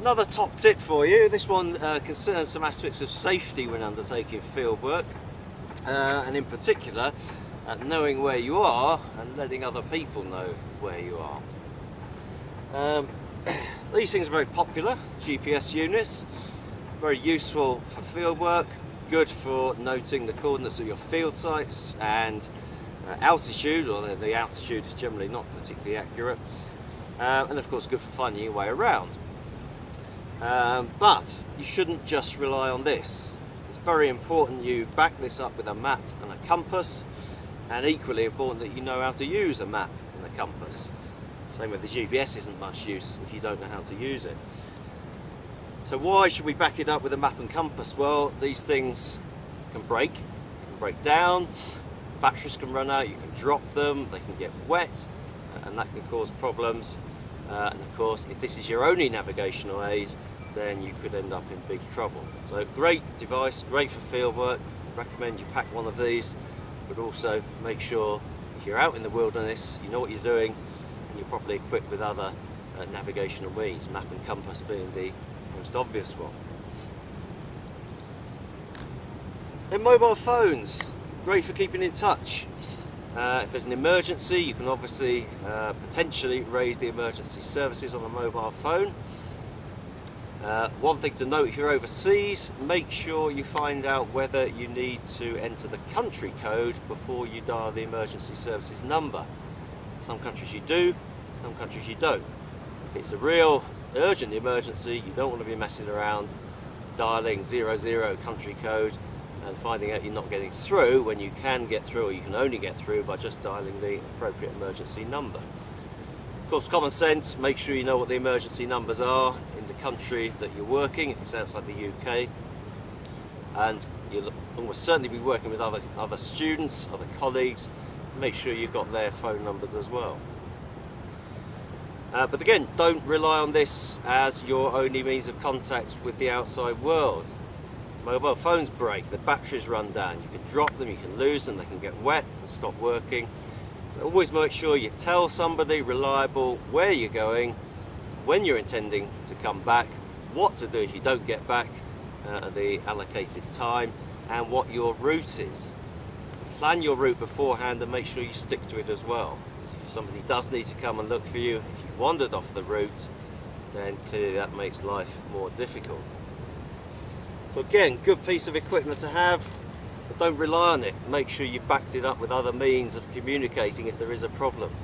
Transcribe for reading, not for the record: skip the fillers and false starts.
Another top tip for you, this one concerns some aspects of safety when undertaking field work, and in particular knowing where you are and letting other people know where you are. These things are very popular, GPS units, very useful for field work, good for noting the coordinates of your field sites and altitude, although the altitude is generally not particularly accurate, and of course good for finding your way around. But you shouldn't just rely on this. It's very important you back this up with a map and a compass, and equally important that you know how to use a map and a compass. Same with the GPS isn't much use if you don't know how to use it. So why should we back it up with a map and compass? Well, these things can break down, batteries can run out, you can drop them, they can get wet, and that can cause problems. And of course, if this is your only navigational aid, then you could end up in big trouble. So great device, great for field work. Recommend you pack one of these, but also make sure if you're out in the wilderness, you know what you're doing, and you're properly equipped with other navigational means, map and compass being the most obvious one. Then mobile phones, great for keeping in touch. If there's an emergency, you can obviously potentially raise the emergency services on a mobile phone. One thing to note, if you're overseas, make sure you find out whether you need to enter the country code before you dial the emergency services number. Some countries you do, some countries you don't. If it's a real urgent emergency, you don't want to be messing around dialing 00 country code and finding out you're not getting through when you can get through, or you can only get through by just dialing the appropriate emergency number. Of course, common sense, make sure you know what the emergency numbers are in the country that you're working, if it's outside the UK. And you'll almost certainly be working with other students, other colleagues. Make sure you've got their phone numbers as well. But again, don't rely on this as your only means of contact with the outside world. Mobile phones break, the batteries run down, you can drop them, you can lose them, they can get wet and stop working. So always make sure you tell somebody reliable where you're going, when you're intending to come back, what to do if you don't get back at the allocated time, and what your route is. Plan your route beforehand and make sure you stick to it as well. If somebody does need to come and look for you, if you've wandered off the route, then clearly that makes life more difficult. So again, good piece of equipment to have, but don't rely on it. Make sure you've backed it up with other means of communicating if there is a problem.